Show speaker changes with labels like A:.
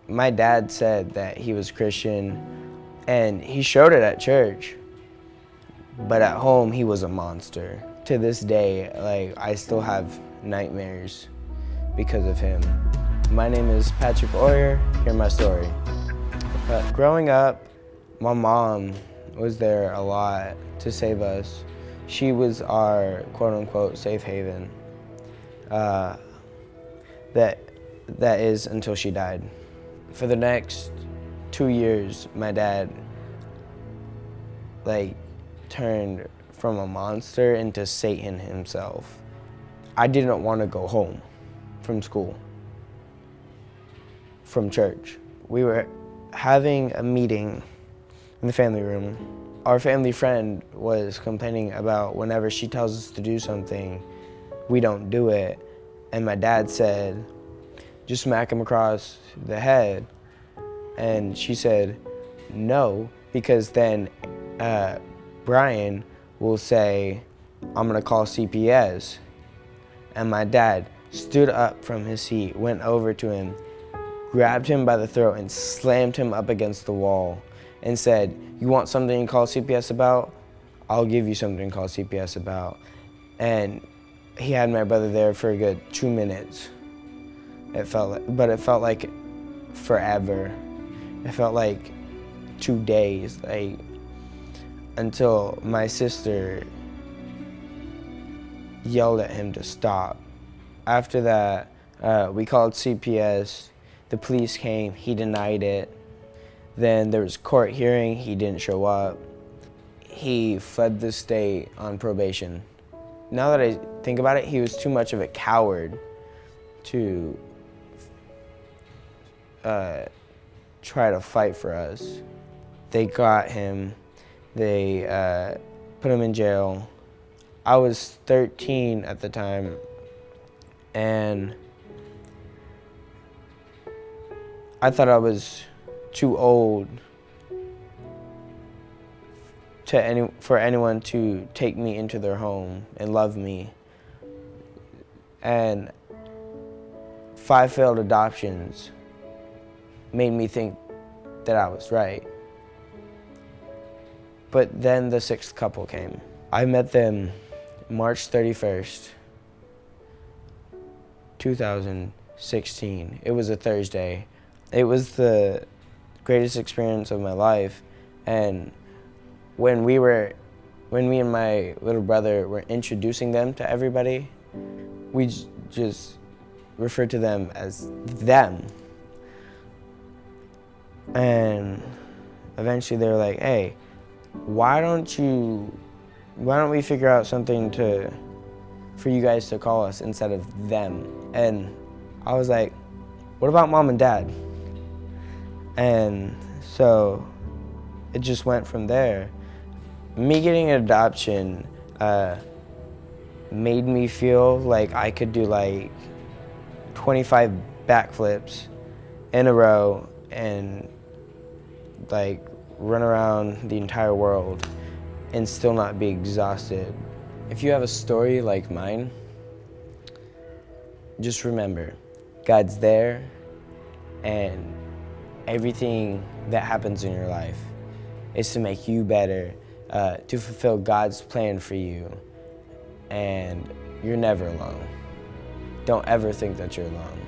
A: My dad said that he was Christian, and he showed it at church, but at home he was a monster. To this day, like, I still have nightmares because of him. My name is Patrick Oyer. Hear my story. Growing up, my mom was there a lot to save us. She was our quote-unquote safe haven. That is until she died. For the next 2 years, my dad turned from a monster into Satan himself. I didn't want to go home from school, from church. We were having a meeting in the family room. Our family friend was complaining about whenever she tells us to do something, we don't do it. And my dad said, just smack him across the head. And she said, no, because then Brian will say, I'm gonna call CPS. And my dad stood up from his seat, went over to him, grabbed him by the throat and slammed him up against the wall and said, you want something to call CPS about? I'll give you something to call CPS about. And he had my brother there for a good 2 minutes. It felt like forever. It felt like 2 days, until my sister yelled at him to stop. After that, we called CPS. The police came, he denied it. Then there was court hearing, he didn't show up. He fled the state on probation. Now that I think about it, he was too much of a coward to try to fight for us. They got him, they put him in jail. I was 13 at the time, and I thought I was too old for anyone to take me into their home and love me. And 5 failed adoptions made me think that I was right. But then the 6th couple came. I met them March 31st, 2016. It was a Thursday. It was the greatest experience of my life. And when me and my little brother were introducing them to everybody, we just referred to them as them. And eventually they were like, hey, why don't we figure out something for you guys to call us instead of them? And I was like, what about mom and dad? And so it just went from there. Me getting an adoption made me feel like I could do 25 backflips in a row and run around the entire world and still not be exhausted. If you have a story like mine, just remember, God's there, and everything that happens in your life is to make you better, to fulfill God's plan for you, and you're never alone. Don't ever think that you're alone.